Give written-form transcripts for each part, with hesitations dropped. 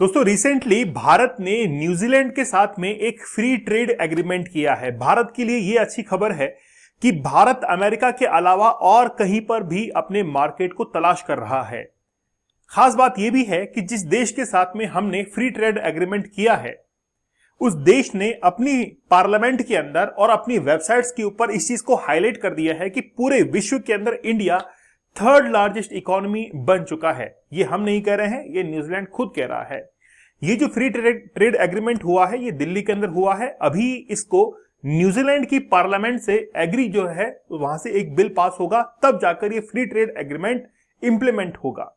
दोस्तों रिसेंटली भारत ने न्यूजीलैंड के साथ में एक फ्री ट्रेड एग्रीमेंट किया है। भारत के लिए यह अच्छी खबर है कि भारत अमेरिका के अलावा और कहीं पर भी अपने मार्केट को तलाश कर रहा है। खास बात यह भी है कि जिस देश के साथ में हमने फ्री ट्रेड एग्रीमेंट किया है उस देश ने अपनी पार्लियामेंट के अंदर और अपनी वेबसाइट्स के ऊपर इस चीज को हाईलाइट कर दिया है कि पूरे विश्व के अंदर इंडिया थर्ड लार्जेस्ट इकोनॉमी बन चुका है। ये हम नहीं कह रहे हैं, ये न्यूजीलैंड खुद कह रहा है। ये जो फ्री ट्रेड एग्रीमेंट हुआ है ये दिल्ली के अंदर हुआ है। अभी इसको न्यूजीलैंड की पार्लियामेंट से एग्री जो है वहां से एक बिल पास होगा, तब जाकर ये फ्री ट्रेड एग्रीमेंट इंप्लीमेंट होगा।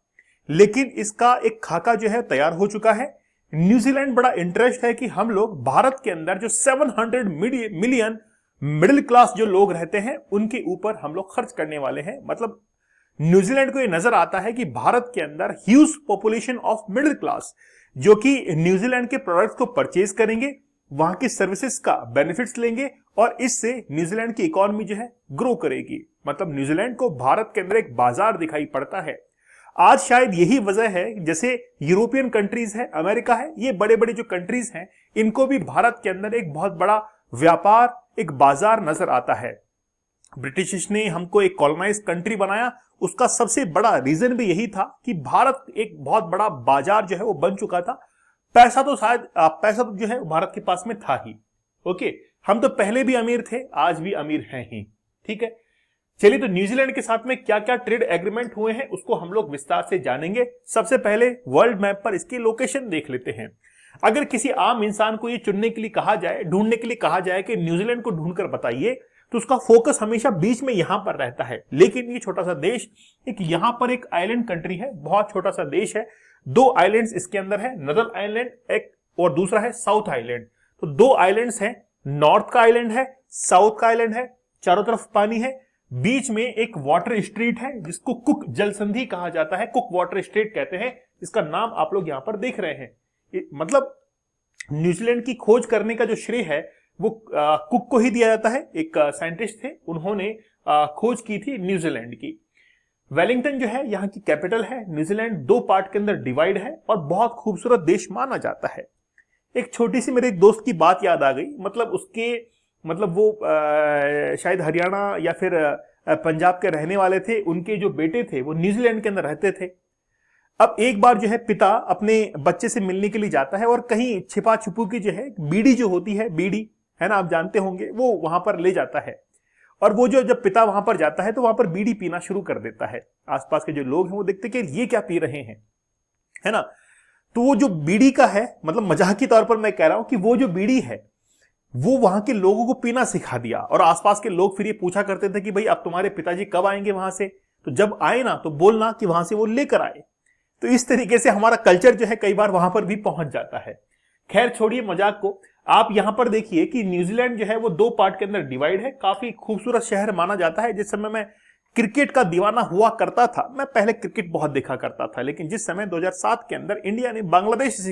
लेकिन इसका एक खाका जो है तैयार हो चुका है। न्यूजीलैंड बड़ा इंटरेस्ट है कि हम लोग भारत के अंदर जो 700 मिलियन मिडिल क्लास जो लोग रहते हैं उनके ऊपर हम लोग खर्च करने वाले हैं। मतलब न्यूजीलैंड को यह नजर आता है कि भारत के अंदर huge population of middle class जो कि न्यूजीलैंड के प्रोडक्ट्स को परचेज करेंगे, वहां की सर्विसेज का बेनिफिट्स लेंगे और इससे न्यूजीलैंड की इकोनॉमी जो है ग्रो करेगी। मतलब न्यूजीलैंड को भारत के अंदर एक बाजार दिखाई पड़ता है। आज शायद यही वजह है, जैसे यूरोपियन कंट्रीज है, अमेरिका है, ये बड़े बड़े जो कंट्रीज हैं इनको भी भारत के अंदर एक बहुत बड़ा व्यापार, एक बाजार नजर आता है। ब्रिटिश ने हमको एक कॉलोनाइज कंट्री बनाया, उसका सबसे बड़ा रीजन भी यही था कि भारत एक बहुत बड़ा बाजार जो है वो बन चुका था। पैसा तो जो है भारत के पास में था ही। ओके, हम तो पहले भी अमीर थे, आज भी अमीर हैं ही। ठीक है, चलिए तो न्यूजीलैंड के साथ में क्या क्या ट्रेड एग्रीमेंट हुए हैं उसको हम लोग विस्तार से जानेंगे। सबसे पहले वर्ल्ड मैप पर इसकी लोकेशन देख लेते हैं। अगर किसी आम इंसान को ये चुनने के लिए कहा जाए, ढूंढने के लिए कहा जाए कि न्यूजीलैंड को ढूंढकर बताइए, तो उसका फोकस हमेशा बीच में यहां पर रहता है। लेकिन ये छोटा सा देश एक यहां पर एक आइलैंड कंट्री है, बहुत छोटा सा देश है। दो आइलैंड्स इसके अंदर है, नदर आइलैंड एक और दूसरा है साउथ आइलैंड। तो दो आइलैंड्स हैं, नॉर्थ का आइलैंड है, साउथ का आइलैंड है, चारों तरफ पानी है, बीच में एक वाटर स्ट्रीट है जिसको कुक जल संधि कहा जाता है, कुक वाटर स्ट्रीट कहते हैं। इसका नाम आप लोग यहां पर देख रहे हैं। मतलब न्यूजीलैंड की खोज करने का जो श्रेय है वो कुक को ही दिया जाता है। एक साइंटिस्ट थे, उन्होंने खोज की थी न्यूजीलैंड की। वेलिंगटन जो है यहाँ की कैपिटल है। न्यूजीलैंड दो पार्ट के अंदर डिवाइड है और बहुत खूबसूरत देश माना जाता है। एक छोटी सी मेरे एक दोस्त की बात याद आ गई। मतलब वो शायद हरियाणा या फिर पंजाब के रहने वाले थे। उनके जो बेटे थे वो न्यूजीलैंड के अंदर रहते थे। अब एक बार जो है पिता अपने बच्चे से मिलने के लिए जाता है और कहीं छिपा छुपू की जो है बीड़ी जो होती है, बीड़ी है ना, आप जानते होंगे, वो वहां पर ले जाता है। और वो जो जब पिता वहां पर जाता है तो वहां पर बीड़ी पीना शुरू कर देता है। आसपास के जो लोग हैं वो देखते कि ये क्या पी रहे हैं, है ना। तो वो जो बीड़ी का है, मतलब मजाक के तौर पर मैं कह रहा हूं कि वो जो बीड़ी है वो वहां के लोगों को पीना सिखा दिया। और आसपास के लोग फिर ये पूछा करते थे कि भाई अब तुम्हारे पिताजी कब आएंगे वहां से, तो जब आए ना तो बोलना कि वहां से वो लेकर आए। तो इस तरीके से हमारा कल्चर जो है कई बार वहां पर भी पहुंच जाता है। खैर छोड़िए मजाक को, आप यहां पर देखिए कि न्यूजीलैंड जो है वो दो पार्ट के अंदर डिवाइड है। काफी खूबसूरत शहर माना जाता है। जिस समय मैं क्रिकेट का दीवाना हुआ करता था, मैं पहले क्रिकेट बहुत देखा करता था, लेकिन जिस समय 2007 के अंदर इंडिया ने बांग्लादेश से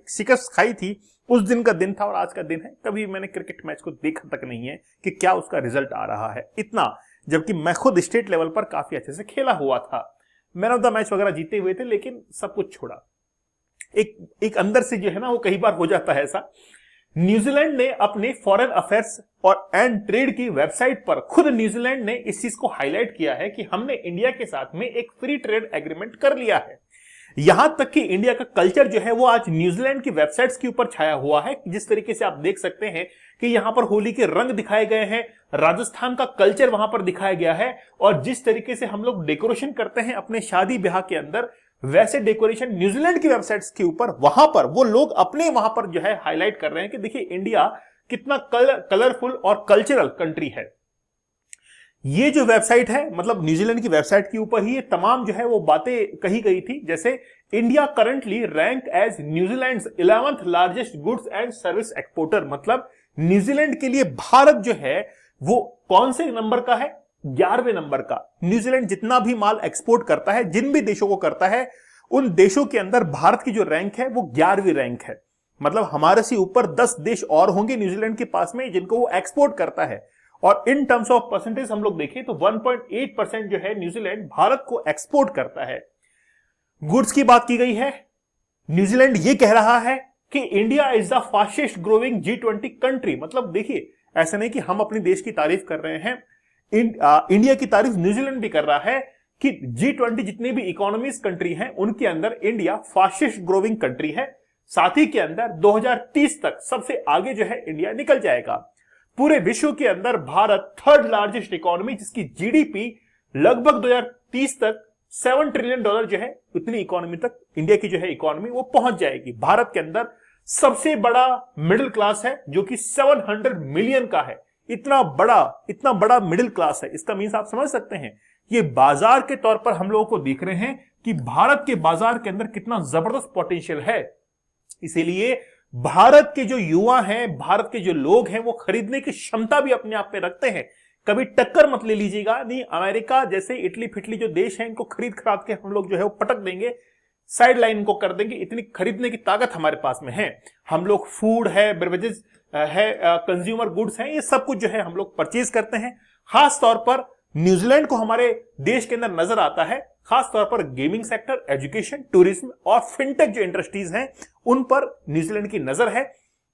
शिकस्त खाई थी, उस दिन का दिन था और आज का दिन है। कभी मैंने क्रिकेट मैच को देखा तक नहीं है कि क्या उसका रिजल्ट आ रहा है, इतना, जबकि मैं खुद स्टेट लेवल पर काफी अच्छे से खेला हुआ था। मैन ऑफ द मैच वगैरह जीते हुए थे, लेकिन सब कुछ छोड़ा। एक अंदर से जो है ना वो कई बार हो जाता है ऐसा। न्यूजीलैंड ने अपने फॉरेन अफेयर्स और एंड ट्रेड की वेबसाइट पर खुद न्यूजीलैंड ने इस चीज को हाईलाइट किया है कि हमने इंडिया के साथ में एक फ्री ट्रेड एग्रीमेंट कर लिया है। यहां तक कि इंडिया का कल्चर जो है वो आज न्यूजीलैंड की वेबसाइट्स के ऊपर छाया हुआ है। जिस तरीके से आप देख सकते हैं कि यहां पर होली के रंग दिखाए गए हैं, राजस्थान का कल्चर वहां पर दिखाया गया है, और जिस तरीके से हम लोग डेकोरेशन करते हैं अपने शादी ब्याह के अंदर, वैसे डेकोरेशन न्यूजीलैंड की वेबसाइट्स के ऊपर वहां पर वो लोग अपने वहां पर जो है हाईलाइट कर रहे हैं कि देखिए इंडिया कितना कलरफुल और कल्चरल कंट्री है। ये जो वेबसाइट है, मतलब न्यूजीलैंड की वेबसाइट के ऊपर ही ये तमाम जो है वो बातें कही गई थी। जैसे India currently rank as New Zealand's 11th largest goods and service exporter. मतलब न्यूजीलैंड के लिए भारत जो है वो कौन से नंबर का है, 11वें नंबर का। न्यूजीलैंड जितना भी माल एक्सपोर्ट करता है, जिन भी देशों को करता है, उन देशों के अंदर भारत की जो रैंक है वो 11वीं रैंक है। मतलब हमारे से ऊपर 10 देश और होंगे न्यूजीलैंड के पास में जिनको वो एक्सपोर्ट करता है। और इन टर्म्स ऑफ परसेंटेज हम लोग देखें तो 1.8% जो है न्यूजीलैंड भारत को एक्सपोर्ट करता है। गुड्स की बात की गई है, न्यूजीलैंड ये कह रहा है कि India is the fastest growing G20 country. मतलब देखिए, ऐसा नहीं कि हम अपने देश की तारीफ कर रहे हैं, इंडिया की तारीफ न्यूजीलैंड भी कर रहा है कि G20 जितनी भी इकोनॉमीज कंट्री हैं उनके अंदर इंडिया फास्टेस्ट ग्रोइंग कंट्री है। साथ ही के अंदर 2030 तक सबसे आगे जो है इंडिया निकल जाएगा। पूरे विश्व के अंदर भारत थर्ड लार्जेस्ट इकोनॉमी, जिसकी जीडीपी लगभग 2030 तक $7 ट्रिलियन जो है, उतनी इकोनॉमी तक इंडिया की जो है इकोनॉमी वो पहुंच जाएगी। भारत के अंदर सबसे बड़ा मिडिल क्लास है जो कि 700 मिलियन का है। इतना बड़ा मिडिल क्लास है। इसका मीन्स आप समझ सकते हैं, ये बाजार के तौर पर हम लोगों को दिख रहे हैं कि भारत के बाजार के अंदर कितना जबरदस्त पोटेंशियल है। इसीलिए भारत के जो युवा हैं, भारत के जो लोग हैं, वो खरीदने की क्षमता भी अपने आप में रखते हैं। कभी टक्कर मत ले लीजिएगा, नहीं अमेरिका जैसे इटली फिटली जो देश है इनको खरीद खराद के हम लोग जो है वो पटक देंगे, साइड लाइन को कर देंगे। इतनी खरीदने की ताकत हमारे पास में है। हम लोग फूड है, बेवरेजेस है, कंज्यूमर गुड्स हैं, ये सब कुछ जो है हम लोग परचेज करते हैं। खास तौर पर न्यूजीलैंड को हमारे देश के अंदर नजर आता है, खास तौर पर गेमिंग सेक्टर, एजुकेशन, टूरिज्म और फिनटेक जो इंडस्ट्रीज हैं उन पर न्यूजीलैंड की नजर है।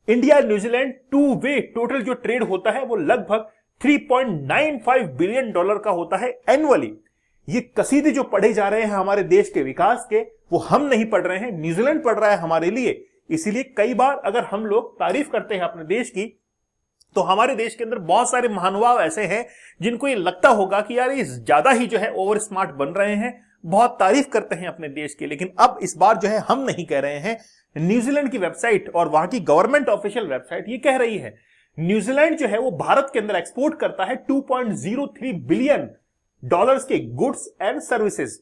India New Zealand two way total जो ट्रेड होता है वो लगभग $3.95 बिलियन का होता है एनुअली। ये कसीदे जो पढ़े जा रहे हैं हमारे देश के विकास के, वो हम नहीं पढ़ रहे हैं, न्यूजीलैंड पढ़ रहा है हमारे लिए। इसीलिए कई बार अगर हम लोग तारीफ करते हैं अपने देश की, तो हमारे देश के अंदर बहुत सारे महानुभाव ऐसे हैं जिनको ये लगता होगा कि यार ये ज्यादा ही जो है ओवर स्मार्ट बन रहे हैं, बहुत तारीफ करते हैं अपने देश की। लेकिन अब इस बार जो है हम नहीं कह रहे हैं, न्यूजीलैंड की वेबसाइट और वहां की गवर्नमेंट ऑफिशियल वेबसाइट ये कह रही है। न्यूजीलैंड जो है वो भारत के अंदर एक्सपोर्ट करता है $2.03 बिलियन के गुड्स एंड सर्विसेज।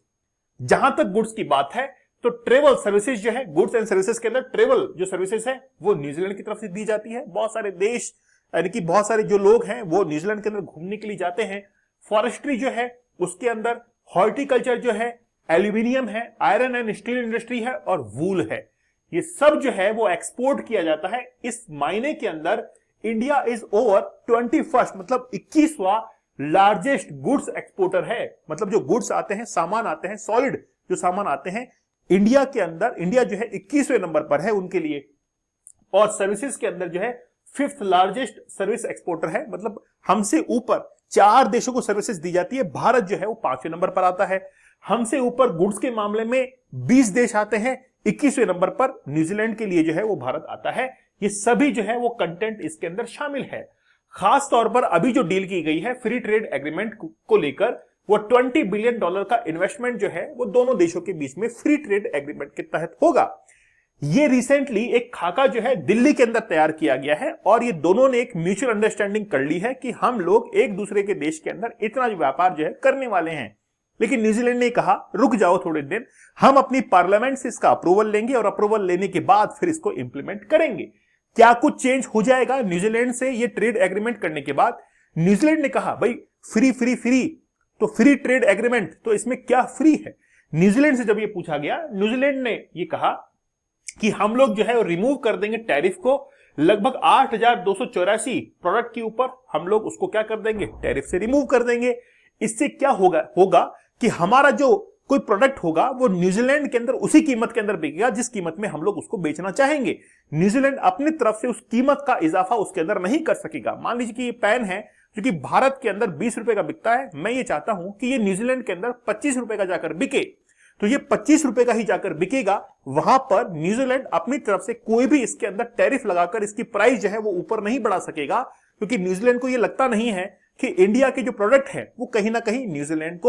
जहां तक गुड्स की बात है तो ट्रेवल सर्विसेज जो है, गुड्स एंड सर्विसेज के अंदर ट्रेवल जो सर्विसेज है वो न्यूजीलैंड की तरफ से दी जाती है। बहुत सारे देश यानी कि बहुत सारे जो लोग हैं वो न्यूजीलैंड के अंदर घूमने के लिए जाते हैं। फॉरेस्ट्री जो है उसके अंदर हॉर्टिकल्चर जो है, एल्यूमिनियम है, आयरन एंड स्टील इंडस्ट्री है और वूल है, ये सब जो है वो एक्सपोर्ट किया जाता है। इस महीने के अंदर इंडिया इज ओवर 21st मतलब 21वां लार्जेस्ट गुड्स एक्सपोर्टर है। मतलब जो गुड्स आते हैं, सामान आते हैं, सॉलिड जो सामान आते हैं इंडिया के अंदर, इंडिया जो है 21वें नंबर पर है उनके लिए। और सर्विसेज के अंदर जो है 5th लार्जेस्ट सर्विस एक्सपोर्टर है। मतलब हमसे ऊपर 4 देशों को सर्विसेज दी जाती है, भारत जो है वो 5वें नंबर पर आता है। हमसे ऊपर गुड्स के मामले में 20 देश आते हैं, 21वें नंबर पर न्यूजीलैंड के लिए जो है वो भारत आता है। ये सभी जो है वो कंटेंट इसके अंदर शामिल है। खास तौर पर अभी जो डील की गई है फ्री ट्रेड एग्रीमेंट को लेकर, वो $20 बिलियन का इन्वेस्टमेंट जो है वो दोनों देशों के बीच में फ्री ट्रेड एग्रीमेंट के तहत होगा। ये रिसेंटली एक खाका जो है दिल्ली के अंदर तैयार किया गया है और ये दोनों ने एक म्यूचुअल अंडरस्टैंडिंग कर ली है कि हम लोग एक दूसरे के देश के अंदर इतना व्यापार जो है करने वाले हैं। लेकिन न्यूजीलैंड ने कहा रुक जाओ थोड़े दिन, हम अपनी पार्लियामेंट से इसका अप्रूवल लेंगे और अप्रूवल लेने के बाद फिर इसको इंप्लीमेंट करेंगे। क्या कुछ चेंज हो जाएगा न्यूजीलैंड से ये ट्रेड एग्रीमेंट करने के बाद? न्यूजीलैंड ने कहा भाई फ्री फ्री फ्री, तो फ्री ट्रेड एग्रीमेंट तो इसमें क्या फ्री है? न्यूजीलैंड से जब ये पूछा गया, न्यूजीलैंड ने ये कहा कि हम लोग जो है रिमूव कर देंगे टैरिफ को, लगभग 8,284 प्रोडक्ट के ऊपर हम लोग उसको क्या कर देंगे, टैरिफ से रिमूव कर देंगे। इससे क्या होगा कि हमारा जो कोई प्रोडक्ट होगा वो न्यूजीलैंड के अंदर उसी कीमत के अंदर बिकेगा जिस कीमत में हम लोग उसको बेचना चाहेंगे। न्यूजीलैंड अपनी तरफ से उस कीमत का इजाफा उसके अंदर नहीं कर सकेगा। मान लीजिए कि ये पेन है जो कि भारत के अंदर 20 रुपए का बिकता है, मैं ये चाहता हूं कि ये न्यूजीलैंड के अंदर 25 रुपए का जाकर बिके, तो ये 25 रुपए का ही जाकर बिकेगा। वहां पर न्यूजीलैंड अपनी तरफ से कोई भी इसके अंदर टैरिफ लगाकर इसकी प्राइस जो है वो ऊपर नहीं बढ़ा सकेगा, क्योंकि न्यूजीलैंड को ये लगता नहीं है कि इंडिया के जो प्रोडक्ट है वो कहीं ना कहीं न्यूजीलैंड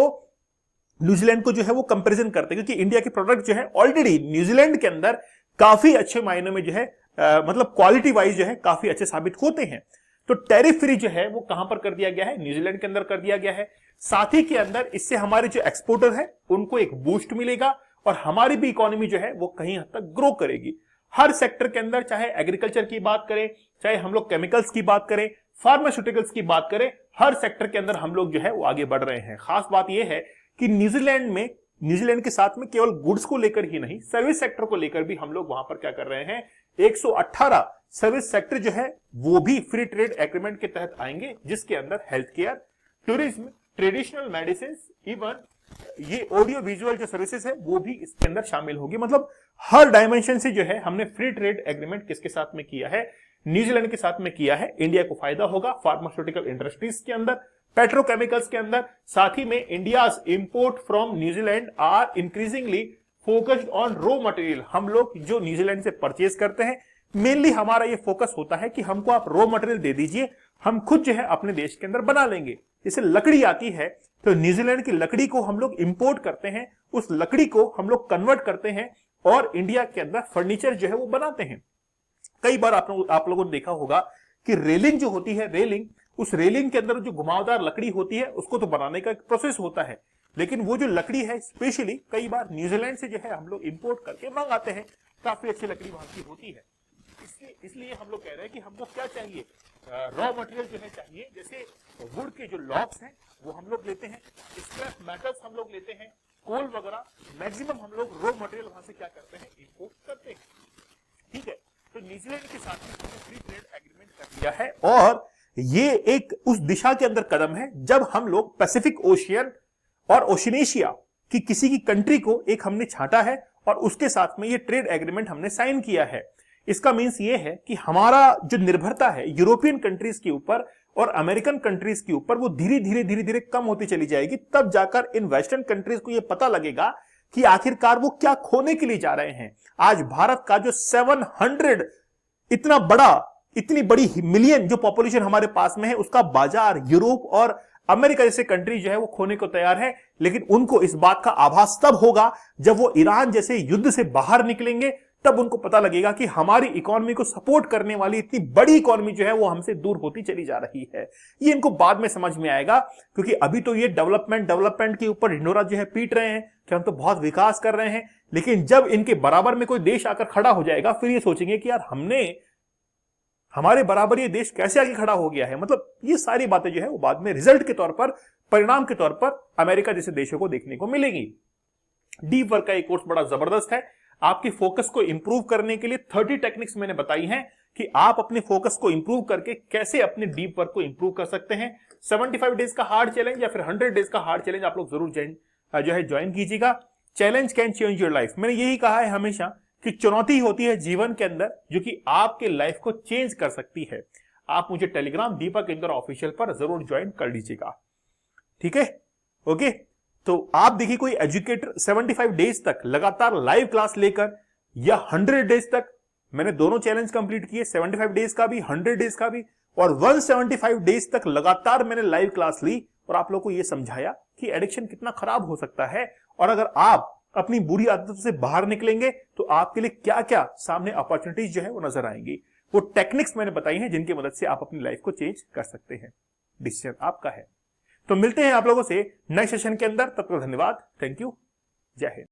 को जो है वो कंपैरिजन करते हैं, क्योंकि इंडिया के प्रोडक्ट जो है ऑलरेडी न्यूजीलैंड के अंदर काफी अच्छे मायनों में जो है मतलब क्वालिटी वाइज जो है काफी अच्छे साबित होते हैं। तो टैरिफ फ्री जो है वो कहां पर कर दिया गया है, न्यूजीलैंड के अंदर कर दिया गया है। साथ ही के अंदर इससे हमारे जो एक्सपोर्टर है उनको एक बूस्ट मिलेगा और हमारी भी इकोनॉमी जो है वो कहीं हद तक ग्रो करेगी। हर सेक्टर के अंदर, चाहे एग्रीकल्चर की बात करें, चाहे हम लोग केमिकल्स की बात करें, फार्मास्यूटिकल्स की बात करें, हर सेक्टर के अंदर हम लोग जो है वो आगे बढ़ रहे हैं। खास बात यह है कि न्यूजीलैंड के साथ में केवल गुड्स को लेकर ही नहीं, सर्विस सेक्टर को लेकर भी हम लोग वहां पर क्या कर रहे हैं, 118 सर्विस सेक्टर जो है वो भी फ्री ट्रेड एग्रीमेंट के तहत आएंगे, जिसके अंदर health care, tourism, traditional medicine, even ये ऑडियो विजुअल जो सर्विसेज है वो भी इसके अंदर शामिल होगी। मतलब हर डायमेंशन से जो है हमने फ्री ट्रेड एग्रीमेंट किसके साथ में किया है, न्यूजीलैंड के साथ में किया है। इंडिया को फायदा होगा फार्मास्यूटिकल इंडस्ट्रीज के अंदर, पेट्रोकेमिकल्स के अंदर, साथ ही में India's import from New Zealand are increasingly focused on raw material. हम लोग जो न्यूजीलैंड से परचेज करते हैं, मेनली हमारा ये फोकस होता है कि हमको आप रॉ मटेरियल दे दीजिए, हम खुद जो है अपने देश के अंदर बना लेंगे। जैसे लकड़ी आती है तो न्यूजीलैंड की लकड़ी को हम लोग इंपोर्ट करते हैं, उस लकड़ी को हम लोग कन्वर्ट करते हैं और इंडिया के अंदर फर्नीचर जो है वो बनाते हैं। कई बार आप लोगों ने देखा होगा कि रेलिंग जो होती है, उस रेलिंग के अंदर जो घुमावदार लकड़ी होती है उसको तो बनाने का एक प्रोसेस होता है, लेकिन वो जो लकड़ी है स्पेशली कई बार न्यूजीलैंड से जो है हम लोग इंपोर्ट करके मंगाते हैं। काफी अच्छी लकड़ी वहां की होती है। इसलिए हम लोग कह रहे हैं कि हमको क्या चाहिए, रॉ मटेरियल जो है चाहिए। जैसे वुड के जो लॉग्स हैं वो हम लोग लेते हैं, स्क्रैप मेटल्स हम लोग लेते हैं, कोल वगैरह, मैक्सिमम हम लोग रॉ मटेरियल वहां से क्या करते हैं, इंपोर्ट करते हैं। ठीक है, तो न्यूजीलैंड के साथ में फ्री ट्रेड एग्रीमेंट कर दिया है और ये एक उस दिशा के अंदर कदम है जब हम लोग पैसिफिक ओशियन और ओशिनेशिया की किसी की कंट्री को एक हमने छांटा है और उसके साथ में ये ट्रेड एग्रीमेंट हमने साइन किया है। इसका मीन्स ये है कि हमारा जो निर्भरता है यूरोपियन कंट्रीज के ऊपर और अमेरिकन कंट्रीज के ऊपर वो धीरे धीरे कम होती चली जाएगी। तब जाकर इन वेस्टर्न कंट्रीज को ये पता लगेगा कि आखिरकार वो क्या खोने के लिए जा रहे हैं। आज भारत का जो 700 इतनी बड़ी मिलियन जो पॉपुलेशन हमारे पास में है, उसका बाजार यूरोप और अमेरिका जैसे कंट्री जो है वो खोने को तैयार है। लेकिन उनको इस बात का आभास तब होगा जब वो ईरान जैसे युद्ध से बाहर निकलेंगे, तब उनको पता लगेगा कि हमारी इकोनॉमी को सपोर्ट करने वाली इतनी बड़ी इकोनॉमी जो है वो हमसे दूर होती चली जा रही है। ये इनको बाद में समझ में आएगा, क्योंकि अभी तो ये डेवलपमेंट के ऊपर ढिंढोरा जो है पीट रहे हैं कि हम तो बहुत विकास कर रहे हैं। लेकिन जब इनके बराबर में कोई देश आकर खड़ा हो जाएगा, फिर ये सोचेंगे कि यार हमारे बराबर ये देश कैसे आगे खड़ा हो गया है। मतलब ये सारी बातें जो है वो बाद में रिजल्ट के तौर पर, परिणाम के तौर पर अमेरिका जैसे देशों को देखने को मिलेगी। डीप वर्क का एक कोर्स बड़ा जबरदस्त है। आपकी फोकस को इंप्रूव करने के लिए 30 टेक्निक्स मैंने बताई हैं कि आप अपने फोकस को इंप्रूव करके कैसे अपने डीप वर्क को इंप्रूव कर सकते हैं। 75 डेज का हार्ड चैलेंज या फिर 100 डेज का हार्ड चैलेंज आप लोग जरूर ज्वाइन कीजिएगा। Challenge can change your life. मैंने यही कहा है हमेशा कि चुनौती होती है जीवन के अंदर जो कि आपके लाइफ को चेंज कर सकती है। आप मुझे टेलीग्राम दीपक इंदौर ऑफिशियल पर जरूर ज्वाइन कर लीजिएगा। ठीक है, ओके। तो आप देखिए कोई एजुकेटर 75 डेज तक लगातार लाइव क्लास लेकर या 100 डेज तक, मैंने दोनों चैलेंज कंप्लीट किए, 75 डेज का भी 100 डेज का भी, और 175 डेज तक लगातार मैंने लाइव क्लास ली और आप लोगों को यह समझाया कि एडिक्शन कितना खराब हो सकता है और अगर आप अपनी बुरी आदतों से बाहर निकलेंगे तो आपके लिए क्या क्या सामने अपॉर्चुनिटीज जो है वो नजर आएंगी। वो टेक्निक्स मैंने बताई हैं जिनकी मदद से आप अपनी लाइफ को चेंज कर सकते हैं। डिसीजन आपका है। तो मिलते हैं आप लोगों से नए सेशन के अंदर। तब तक धन्यवाद। Thank you. जय हिंद।